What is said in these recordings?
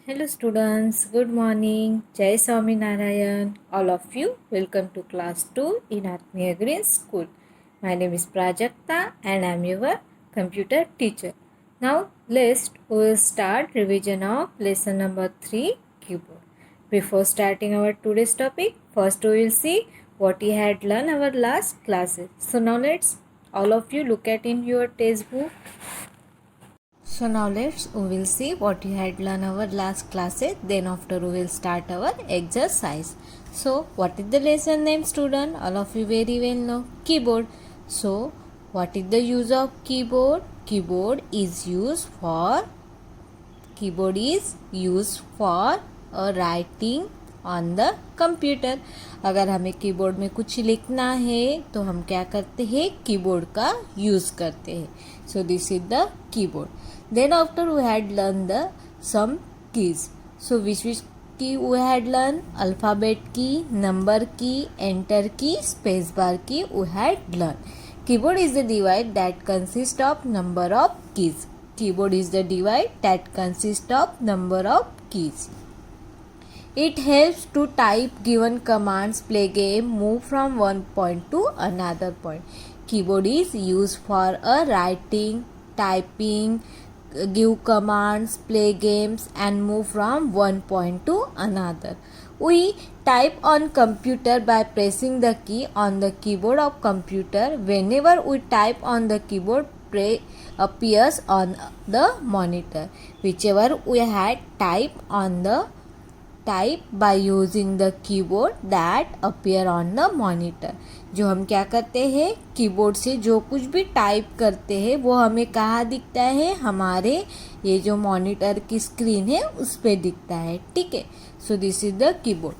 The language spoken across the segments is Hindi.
Hello students, good morning. Jai Swami Narayan. All of you, welcome to class 2 in Atmiya Green School. My name is Prajakta and I am your computer teacher. Now let's we'll start revision of lesson number 3 keyboard. Before starting our today's topic, first we will see what we had learned our last classes. So now let's all of you look at in your textbook. So now we will see what we had learned our last classes. Then after we will start our exercise. So what is the lesson name, student? All of you very well know keyboard. So what is the use of keyboard? Keyboard is used for writing on the computer. अगर हमें कीबोर्ड में कुछ लिखना है तो हम क्या करते हैं, कीबोर्ड का यूज़ करते हैं. So this is the keyboard. Then after we had learn the some keys. So which key we had learn? Alphabet key, number key, enter key, space bar key we had learn. Keyboard is the device that consist of number of keys. Keyboard is the device that consists of number of keys. It helps to type given commands, play game, move from one point to another point. Keyboard is used for writing, typing, give commands, play games and move from one point to another. We type on computer by pressing the key on the keyboard of computer. Whenever we type on the keyboard, appears on the monitor. Whichever we had type by using the keyboard that appear on the monitor. जो हम क्या करते हैं, कीबोर्ड से जो कुछ भी टाइप करते हैं वो हमें कहाँ दिखता है, हमारे ये जो मॉनिटर की स्क्रीन है उस पर दिखता है. ठीक है. So this is the keyboard.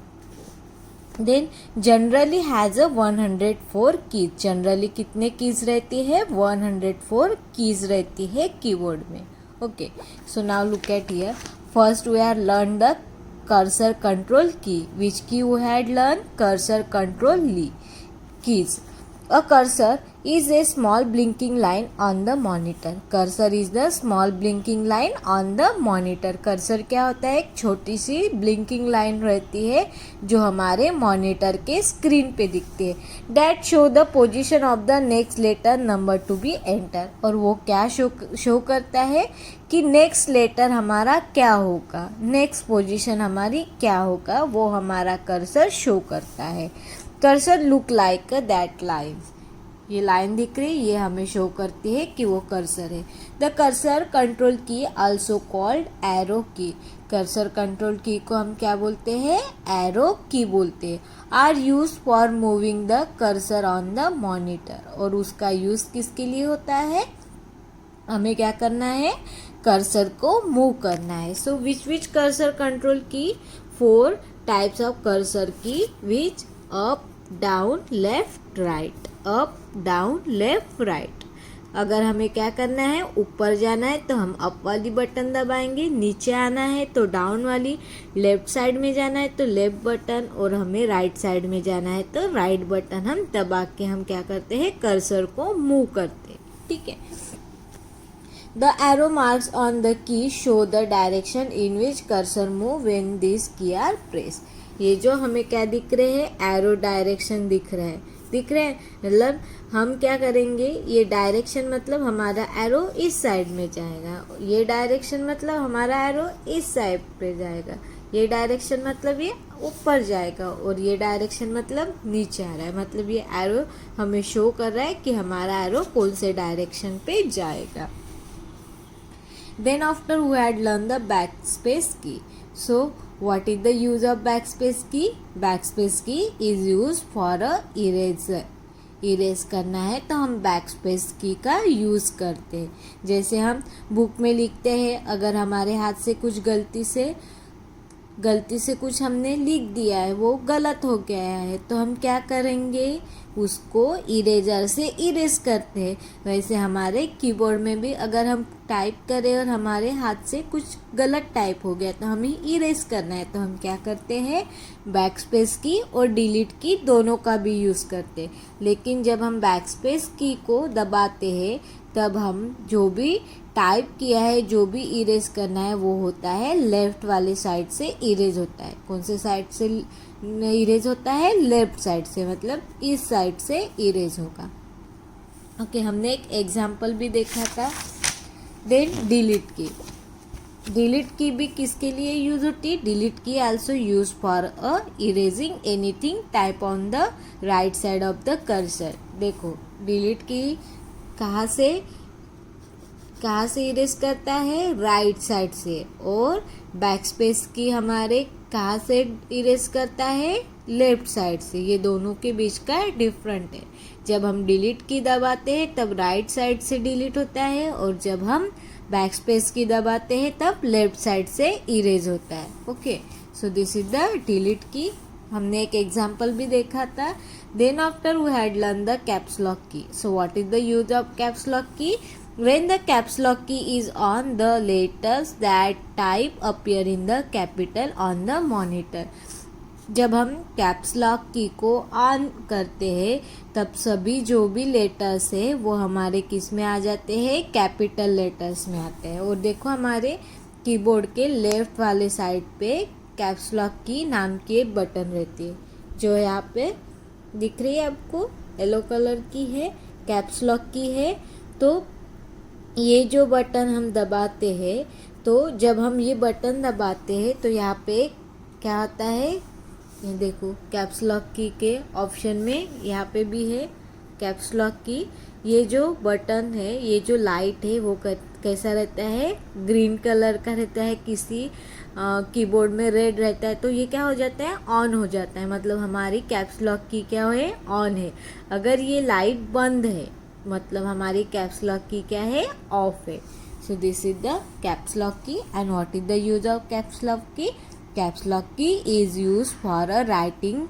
Then generally has a 104 keys. Generally कितने कीज रहती है? 104 कीज रहती है कीबोर्ड में. Okay. So now look at here. First we are learn the cursor control key. Which key we had learn? Cursor control keys. A cursor is a small blinking line on the monitor. Cursor is the small blinking line on the monitor. Cursor क्या होता है? एक छोटी सी blinking line रहती है जो हमारे मॉनिटर के स्क्रीन पे दिखती है. That show the position of the next letter number to be enter. और वो क्या शो करता है कि नेक्स्ट लेटर हमारा क्या होगा, नेक्स्ट पोजीशन हमारी क्या होगा, वो हमारा कर्सर शो करता है. Cursor look like that line. ये लाइन दिख रही, ये हमें शो करती है कि वो कर्सर है. द कर्सर कंट्रोल की आल्सो कॉल्ड एरो की. कर्सर कंट्रोल की को हम क्या बोलते हैं? एरो की बोलते हैं. Are use for moving the cursor on the monitor. और उसका यूज किसके लिए होता है? हमें क्या करना है? कर्सर को मूव करना है. सो विच कर्सर कंट्रोल की? 4 types of cursor key. Which? Up, down, left, right. Up, down, left, right. अगर हमें क्या करना है, ऊपर जाना है तो हम अप वाली बटन दबाएंगे, नीचे आना है तो डाउन वाली, लेफ्ट साइड में जाना है तो लेफ्ट बटन, और हमें राइट साइड में जाना है तो राइट बटन हम दबा के हम क्या करते हैं, कर्सर को मूव करते हैं. ठीक है. The arrow marks on the key show the direction in which cursor move when these key are pressed. ये जो हमें क्या दिख रहे हैं, एरो डायरेक्शन दिख रहे हैं. मतलब हम क्या करेंगे, ये डायरेक्शन मतलब हमारा एरो इस साइड में जाएगा, ये डायरेक्शन मतलब हमारा एरो इस साइड पे जाएगा, ये डायरेक्शन मतलब ये ऊपर जाएगा, और ये डायरेक्शन मतलब नीचे आ रहा है. मतलब ये एरो हमें शो कर रहा है कि हमारा एरो कौन से डायरेक्शन पे जाएगा. Then after we had learned the backspace key. So what is the use of backspace key? Backspace key is used for a eraser. Erase करना है तो हम बैकस्पेस की का यूज़ करते हैं. जैसे हम बुक में लिखते हैं, अगर हमारे हाथ से कुछ गलती से कुछ हमने लिख दिया है, वो गलत हो गया है, तो हम क्या करेंगे, उसको इरेजर से इरेज करते हैं. वैसे हमारे कीबोर्ड में भी अगर हम टाइप करें और हमारे हाथ से कुछ गलत टाइप हो गया तो हमें इरेज करना है, तो हम क्या करते हैं, बैकस्पेस की और डिलीट की दोनों का भी यूज़ करते हैं. लेकिन जब हम बैकस्पेस की को दबाते हैं तब हम जो भी टाइप किया है, जो भी इरेज करना है वो होता है लेफ्ट वाले साइड से इरेज होता है। कौन से साइड से इरेज होता है? लेफ्ट साइड से, मतलब इस साइड से इरेज होगा। ओके, हमने एक एग्जाम्पल भी देखा था। देन डिलीट की। डिलीट की भी किसके लिए यूज होती है? डिलीट की also use for a erasing anything type on the right side of the cursor. देखो, डिलीट की कहाँ से इरेज करता है? राइट साइड से। और बैकस्पेस की हमारे कहाँ से इरेज करता है? लेफ्ट साइड से। ये दोनों के बीच का डिफरेंट है। जब हम डिलीट की दबाते हैं तब राइट साइड से डिलीट होता है, और जब हम बैकस्पेस की दबाते हैं तब लेफ्ट साइड से इरेज होता है। Okay, so this is the delete key. हमने एक एग्जाम्पल भी देखा था। Then after we had learn the caps lock key. So what is the use of caps lock key? When the caps lock key is on, the letters that type appear in the capital on the monitor. जब हम कैप्स लॉक की को ऑन करते हैं तब सभी जो भी लेटर्स है वो हमारे किस में आ जाते हैं? कैपिटल लेटर्स में आते हैं। और देखो, हमारे कीबोर्ड के लेफ्ट वाले साइड पे कैप्स लॉक की नाम की एक बटन रहती है, जो यहाँ पे दिख रही है आपको, येलो कलर की है, कैप्स लॉक की है। तो ये जो बटन हम दबाते हैं, तो जब हम ये बटन दबाते हैं तो यहाँ पे क्या आता है? ये देखो, कैप्स लॉक की के ऑप्शन में यहाँ पे भी है कैप्स लॉक की। ये जो बटन है, ये जो लाइट है वो कैसा रहता है? ग्रीन कलर का रहता है। किसी कीबोर्ड में रेड रहता है तो ये क्या हो जाता है? ऑन हो जाता है। मतलब हमारी कैप्स लॉक की क्या है? ऑन है। अगर ये लाइट बंद है मतलब हमारी कैप्स लॉक की क्या है? ऑफ है। So this is the caps lock key. And what is the use of caps lock key? Caps lock key is use for a writing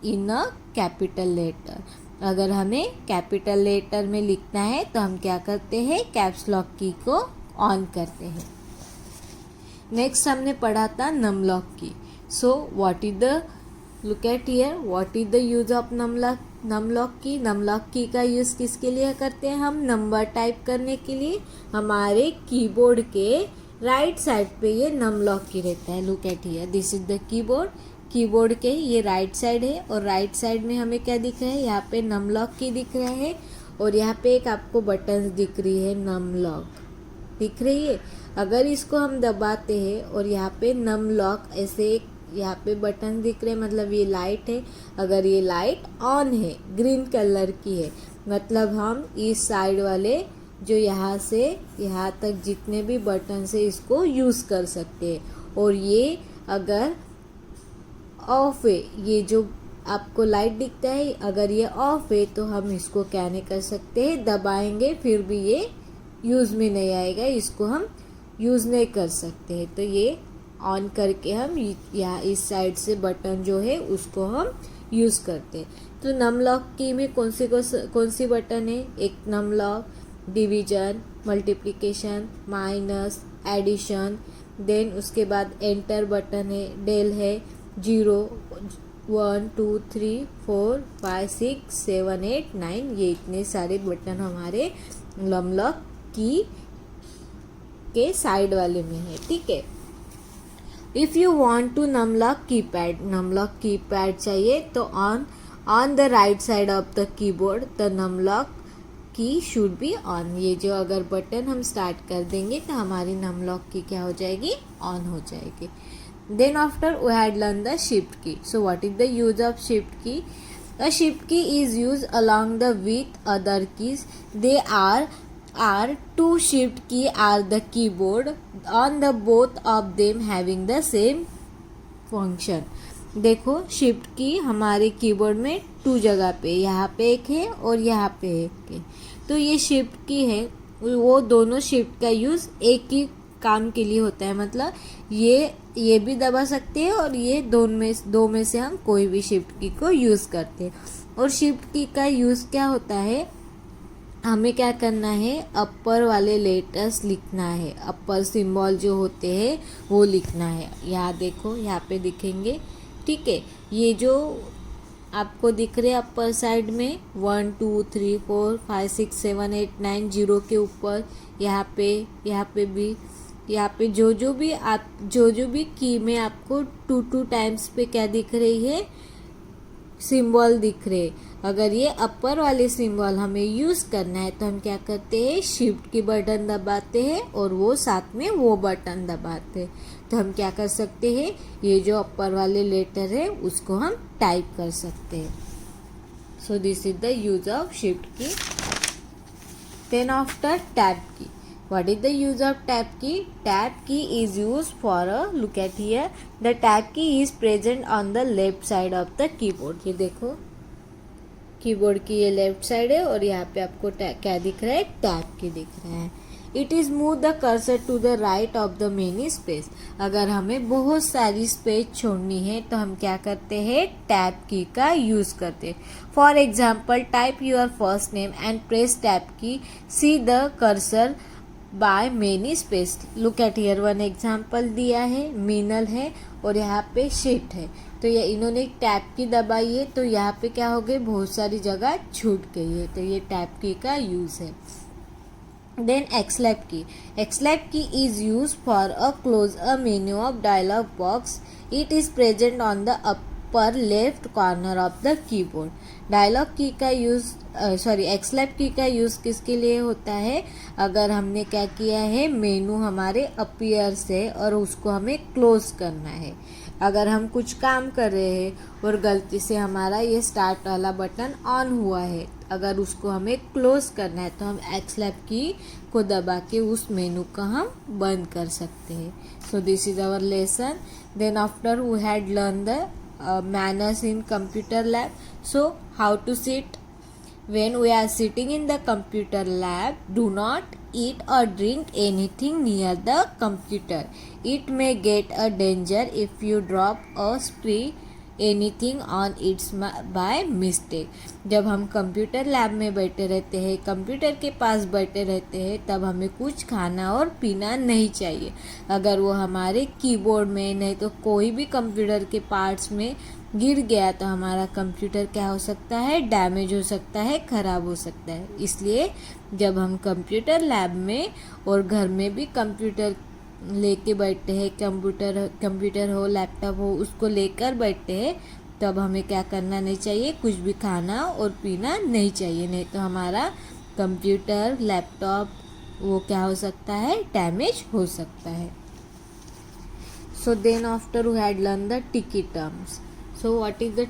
in a capital letter. अगर हमें कैपिटल लेटर में लिखना है तो हम क्या करते हैं? कैप्स लॉक की को ऑन करते हैं। नेक्स्ट हमने पढ़ा था num lock key. So what is the, look at here, what is the use of num lock key. Num lock की का यूज़ किसके लिए करते हैं? हम नंबर टाइप करने के लिए। हमारे कीबोर्ड के राइट साइड पे ये नम लॉक की रहता है। Look at here, this is the keyboard के ये राइट साइड है, और राइट साइड में हमें क्या दिख रहा है? यहाँ पे नम लॉक की दिख रहा है, और यहाँ पे एक आपको बटन दिख रही है, नम लॉक दिख रही है। अगर इसको हम दबाते हैं और यहाँ पे नम लॉक ऐसे यहाँ पे बटन दिख रहे हैं, मतलब ये लाइट है। अगर ये लाइट ऑन है, ग्रीन कलर की है, मतलब हम इस साइड वाले जो यहाँ से यहाँ तक जितने भी बटन से इसको यूज़ कर सकते हैं। और ये अगर ऑफ है, ये जो आपको लाइट दिखता है, अगर ये ऑफ है तो हम इसको क्या नहीं कर सकते हैं? दबाएंगे फिर भी ये यूज़ में नहीं आएगा, इसको हम यूज़ नहीं कर सकते हैं। तो ये ऑन करके हम यहाँ इस साइड से बटन जो है उसको हम यूज़ करते हैं। तो नम लॉक की में कौन सी बटन है? एक num lock, division, multiplication, minus, addition. Then उसके बाद एंटर बटन है, डेल है, 0, 1, 2, 3, 4, 5, 6, 7, 8, 9, ये इतने सारे बटन हमारे नम लॉक की के साइड वाले में है। ठीक है। If you want to num lock keypad चाहिए तो on the right side of the keyboard the num lock key should be on. ये जो अगर बटन हम स्टार्ट कर देंगे तो हमारी नम लॉक की क्या हो जाएगी? ऑन हो जाएगी। Then after we had learn the shift key. So what is the use of shift key? A shift key is used along the with other keys. They are two shift key are the keyboard on the both of them having the same function. देखो, शिफ्ट की हमारे कीबोर्ड में 2 जगह पे, यहाँ पे एक है और यहाँ पे एक है। तो ये शिफ्ट की है, वो दोनों शिफ्ट का यूज़ एक ही काम के लिए होता है। मतलब ये भी दबा सकते हैं और ये दो में से हम कोई भी शिफ्ट की को यूज़ करते हैं। और शिफ्ट की का यूज़ क्या होता है? हमें क्या करना है? अपर वाले लेटर्स लिखना है, अपर सिंबल जो होते हैं वो लिखना है। यहाँ देखो, यहाँ पे दिखेंगे। ठीक है, ये जो आपको दिख रहे अपर साइड में 1 2 3 4 5 6 7 8 9 जीरो के ऊपर यहाँ पे जो भी की में आपको 2 टाइम्स पे क्या दिख रही है, सिंबल दिख रहे। अगर ये अपर वाले सिंबल हमें यूज़ करना है तो हम क्या करते हैं, शिफ्ट की बटन दबाते हैं और वो साथ में वो बटन दबाते हैं। तो हम क्या कर सकते हैं, ये जो अपर वाले लेटर है उसको हम टाइप कर सकते हैं। So this is the use of shift की। देन आफ्टर टैब की, what is the use of tab key? Tab key is used for look at here, the tab key is present on the left side of the keyboard। ये देखो कीबोर्ड की ये लेफ्ट साइड है और यहाँ पे आपको क्या दिख रहा है, टैब की दिख रहा है। It is move the cursor to the right of the many space. अगर हमें बहुत सारी स्पेस छोड़नी है तो हम क्या करते हैं, टैब की का यूज़ करते हैं। For example type your first name and press tab key, see the cursor by many space. Look at here, one example दिया है, मीनल है और यहाँ पे शीट है। तो ये इन्होंने टैब की दबाई है तो यहाँ पे क्या हो गई, बहुत सारी जगह छूट गई है। तो ये टैब की का यूज़ है। Then एक्सलैप key, escape key is use for a close a menu of dialog box. It is present on the upper left corner of the keyboard. Dialog key का यूज़ एक्सलैप की का यूज़ किसके लिए होता है, अगर हमने क्या किया है, मेनू हमारे अपीयर से और उसको हमें क्लोज करना है। अगर हम कुछ काम कर रहे हैं और गलती से हमारा ये स्टार्ट वाला बटन ऑन हुआ है, अगर उसको हमें क्लोज करना है तो हम एक्सलैप की को दबा के उस मेनू को हम बंद कर सकते हैं। So this is our lesson. Then after we had learn the manners in computer lab. So how to sit? When we are sitting in the computer lab, do not eat or drink anything near the computer. It may get a danger if you drop or spray anything on its by mistake. जब हम कंप्यूटर लैब में बैठे रहते हैं, कंप्यूटर के पास बैठे रहते हैं, तब हमें कुछ खाना और पीना नहीं चाहिए। अगर वो हमारे कीबोर्ड में नहीं तो कोई भी कंप्यूटर के पार्ट्स में गिर गया तो हमारा कंप्यूटर क्या हो सकता है, डैमेज हो सकता है, ख़राब हो सकता है। इसलिए जब हम कंप्यूटर लैब में और घर में भी कंप्यूटर लेके बैठते हैं, कंप्यूटर हो लैपटॉप हो उसको लेकर बैठते हैं, तब हमें क्या करना नहीं चाहिए, कुछ भी खाना और पीना नहीं चाहिए, नहीं तो हमारा कंप्यूटर लैपटॉप वो क्या हो सकता है, डैमेज हो सकता है। So then after we had learn the tricky terms. So what is the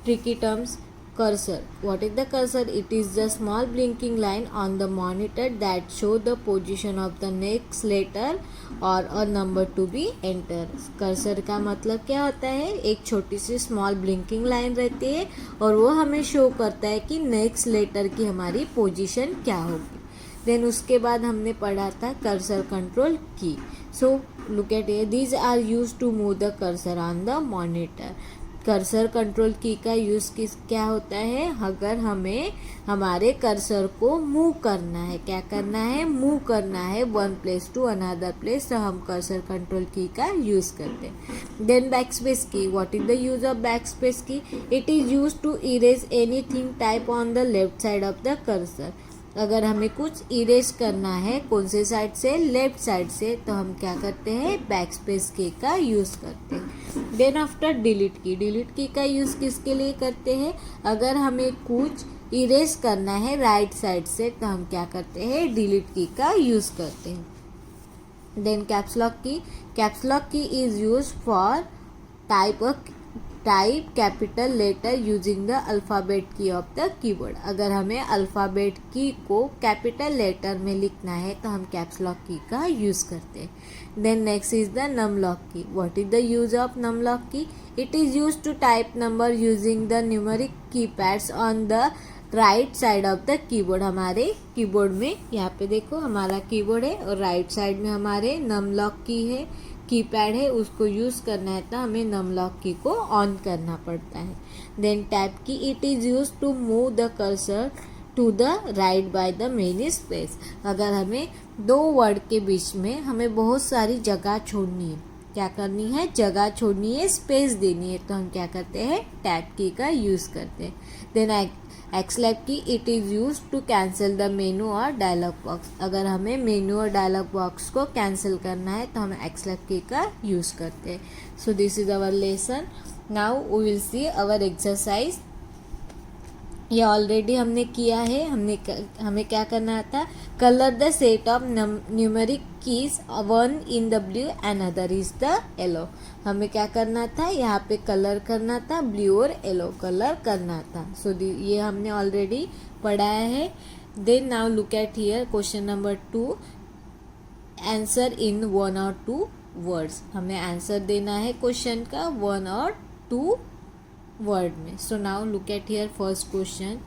tricky terms? Cursor. What is the cursor? It is the small blinking line on the monitor that show the position of the next letter or a number to be entered. Cursor का मतलब क्या होता है, एक छोटी सी स्मॉल ब्लिंकिंग लाइन रहती है और वो हमें शो करता है कि नेक्स्ट लेटर की हमारी पोजीशन क्या होगी। देन उसके बाद हमने पढ़ा था cursor control key. So look at it, these are use to move the cursor on the monitor. Cursor control key का यूज़ क्या होता है, अगर हमें हमारे कर्सर को मूव करना है, क्या करना है, मूव करना है one place to another place, तो हम कर्सर कंट्रोल की का यूज़ करते हैं। Then backspace key, what is the use of backspace key? It is use to erase anything type on the left side of the cursor. अगर हमें कुछ इरेज करना है कौन से साइड से, लेफ्ट साइड से, तो हम क्या करते हैं, बैक स्पेस की का यूज़ करते हैं। देन आफ्टर डिलीट की, डिलीट की का यूज़ किसके लिए करते हैं, अगर हमें कुछ इरेज करना है राइट साइड से तो हम क्या करते हैं, डिलीट की का यूज़ करते हैं। Then caps lock key, caps lock key is use for type capital letter using the alphabet key of the keyboard. अगर हमें अल्फ़ाबेट की को कैपिटल लेटर में लिखना है तो हम कैप्स लॉक की का यूज़ करते हैं। Then next is the num lock key. What is the use of num lock key? It is use to type number using the numeric keypads on the right side of the keyboard. हमारे कीबोर्ड में यहाँ पे देखो हमारा कीबोर्ड है और राइट साइड में हमारे नम लॉक की है, कीपैड है, उसको यूज़ करना है तो हमें नम लॉक की को ऑन करना पड़ता है। Then tab key, it is use to move the cursor to the right by the many space. अगर हमें दो वर्ड के बीच में हमें बहुत सारी जगह छोड़नी है क्या करनी है, जगह छोड़नी है, स्पेस देनी है, तो हम क्या करते हैं, टैब की का यूज़ करते हैं। देन एक्सलैब की, it is use to cancel the मेनू और डायलॉग बॉक्स। अगर हमें मेनू और डायलॉग बॉक्स को कैंसिल करना है तो हम एक्सलैब की का यूज़ करते हैं। So this is our lesson. Now we will see our exercise. ये ऑलरेडी हमने किया है। हमें क्या करना था, colour the set of numeric keys, one in the blue and other is the yellow. हमें क्या करना था, यहाँ पे कलर करना था, ब्लू और येलो कलर करना था। सो ये हमने ऑलरेडी पढ़ाया है। Then now look at here question number 2, answer in 1 और 2 वर्ड्स। हमें आंसर देना है क्वेश्चन का 1 और 2 वर्ड में। सो now look at here first question,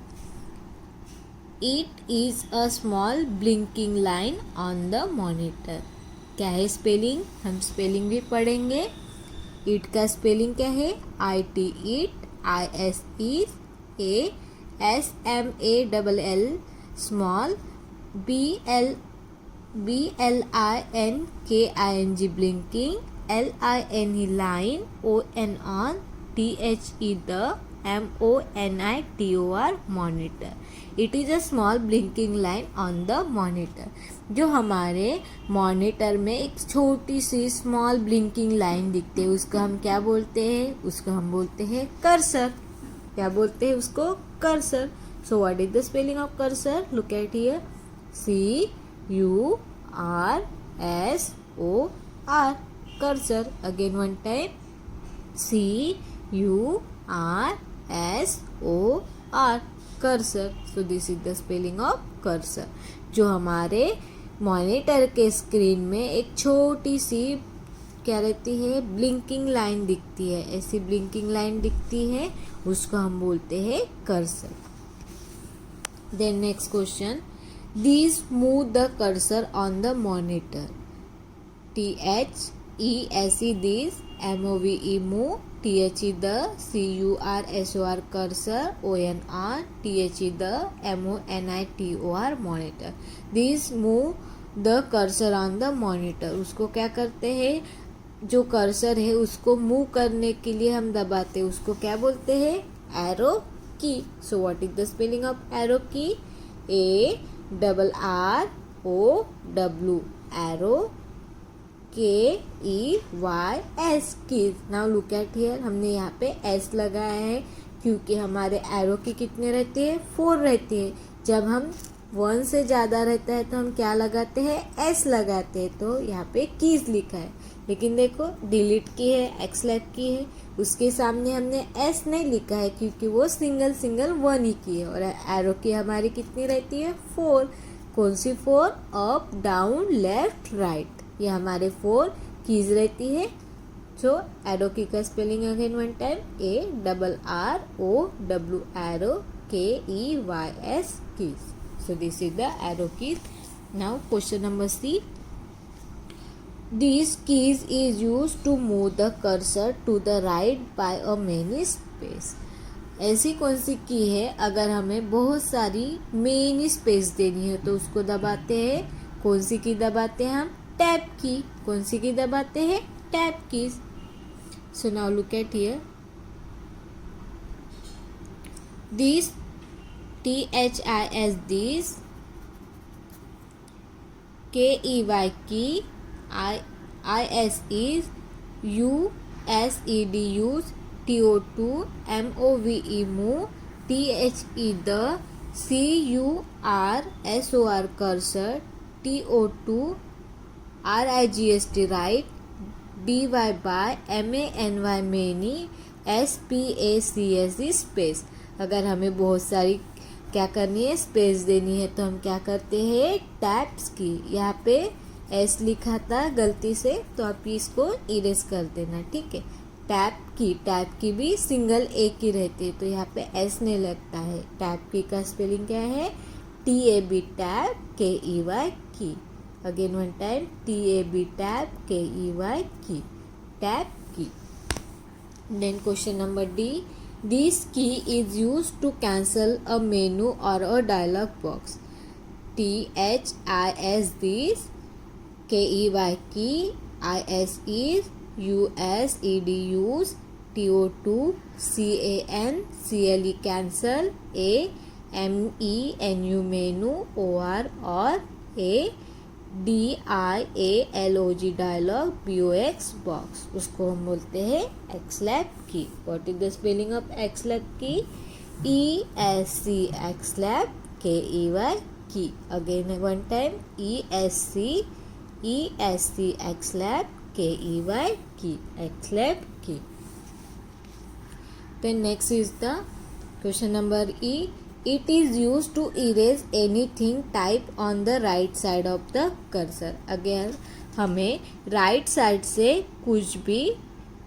it is a small blinking line on the monitor. क्या है स्पेलिंग, हम स्पेलिंग भी पढ़ेंगे। इट का स्पेलिंग क्या है, IT it, ISEASMALL, small, BLINKING blinking, LINE line, ON THE the MONITOR monitor. It is a small blinking line on the monitor. जो हमारे मॉनिटर में एक छोटी सी स्मॉल ब्लिंकिंग लाइन दिखती है, उसको हम क्या बोलते हैं, उसको हम बोलते हैं कर्सर। क्या बोलते हैं उसको, cursor. So what is the spelling of cursor, look at here, CURSOR, cursor. Again one time, CURSOR, cursor. So this is the spelling of cursor. जो हमारे मॉनिटर के स्क्रीन में एक छोटी सी क्या रहती है, ब्लिंकिंग लाइन दिखती है, ऐसी ब्लिंकिंग लाइन दिखती है, उसको हम बोलते हैं cursor. Then next question, these move the cursor on the monitor. THESE these, MOVE move, THE the, CURSOR cursor, ONR, THE the, MONITOR monitor. These move the cursor on the monitor. उसको क्या करते हैं, जो कर्सर है उसको मूव करने के लिए हम दबाते हैं, उसको क्या बोलते हैं, एरो की। So what is the spelling of arrow की, ARROW, arrow, KEYS, keys. Now look at here, हमने यहाँ पे S लगाया है क्योंकि हमारे एरो की कितने रहती है, 4 रहती है। जब हम 1 से ज़्यादा रहता है तो हम क्या लगाते हैं, S लगाते हैं, तो यहाँ पे कीज लिखा है। लेकिन देखो डिलीट की है, एक्सलैब की है, उसके सामने हमने S नहीं लिखा है क्योंकि वो सिंगल 1 ही की है। और एरो की हमारी कितनी रहती है, 4। कौन सी 4, अप, डाउन, लेफ्ट, राइट, ये हमारे 4 कीज रहती है। सो एरो की का spelling again one time, ARROW, arrow, KEYS, keys. So this is the arrow keys. Now question number C, this keys is use to move the cursor to the right by a many space. ऐसी कौन सी की है, अगर हमें बहुत सारी मेनी स्पेस देनी है तो उसको दबाते हैं, कौन सी की दबाते हैं हम, टैब की। कौन सी की दबाते हैं, टैब की। सो now look at here, this, THIS this, KEY key, IS is, USED use, TO2, MOVE move, THE the, CURSOR cursor, TO2, RIGST right, DY by, MANY many, SPACS space। अगर हमें बहुत सारी क्या करनी है, स्पेस देनी है, तो हम क्या करते हैं, टैब्स की। यहाँ पे S लिखा था गलती से, तो आप इसको इरेज कर देना, ठीक है। टैब की भी सिंगल एक ही रहती है, तो यहाँ पे S नहीं लगता है। टैब की का स्पेलिंग क्या है, TAB, tab, KEY, key. Again one time, TAB, tab, KEY, key, tab key. Then question number D, this key is use to cancel a menu और a dialog box. THIS this, KEY key, IS is, USEDUs, TO2, CANCLE cancel, MENU menu, OR or DIALOG dialog, BOX box, उसको हम बोलते हैं XLAP की. What is the spelling of XLAP की? ESC XLAP KEY की. Again one time, ESC XLAP KEY की, XLAP की. Then next is the question number E. It is used to erase anything type on the right side of the cursor. Again हमें right side से कुछ भी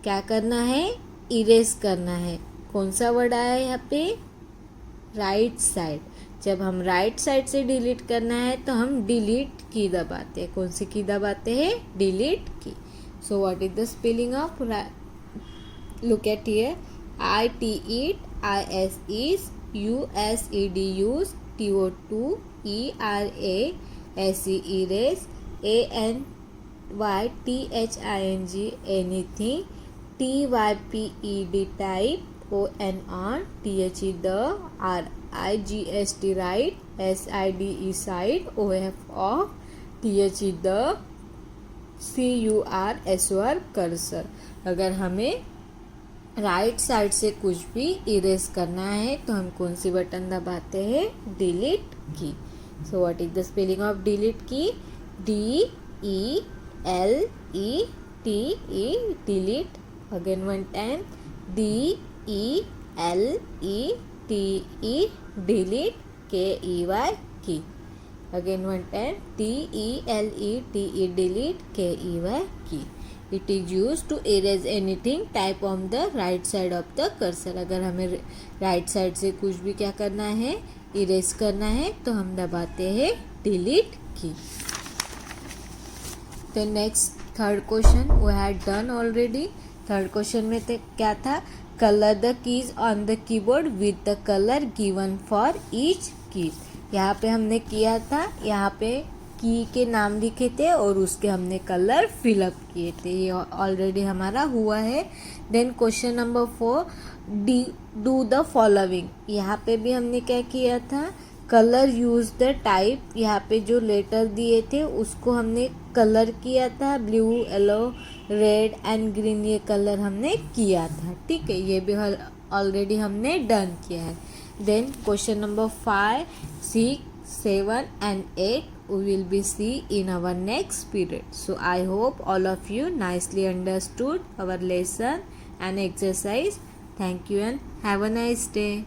क्या करना है? इरेज करना है. कौन सा वर्ड आया है यहाँ पे? Right side. जब हम राइट साइड से डिलीट करना है तो हम डिलीट की दबाते हैं. कौन सी की दबाते हैं? डिलीट की. So what is the spelling of? Look at here. ITEAT, ISEs, USEDUs, TO2, ERASE erase, ANYTHING anything, TYPED type, ONR, THE the, RIGST right, SIDE side, OF off, THE the, CURSOR cursor. अगर हमें राइट साइड से कुछ भी इरेज करना है तो हम कौन सी बटन दबाते हैं? डिलीट की. So what is the spelling of delete की? DELETE, delete. Again one time, DELETE, delete. KEY key. Again one time, DELETE, delete. KEY की. It is used to erase anything type on the right side of the cursor. अगर हमें राइट साइड से कुछ भी क्या करना है? इरेज करना है तो हम दबाते हैं डिलीट की. तो next third question we had done already. Third question में क्या था? Colour the keys on the keyboard with the colour given for each की. यहाँ पे हमने किया था, यहाँ पे की के नाम लिखे थे और उसके हमने कलर फिलअप किए थे. ये ऑलरेडी हमारा हुआ है. Then question number 4, do the following. यहाँ पे भी हमने क्या किया था? Colour use the type. यहाँ पे जो लेटर दिए थे उसको हमने कलर किया था. Blue, yellow, red and green ये कलर हमने किया था. ठीक है, ये भी ऑलरेडी हमने डन किया है. Then question number 5, 6, 7 and 8 we will be see in our next period. So I hope all of you nicely understood our lesson and exercise. Thank you and have a nice day.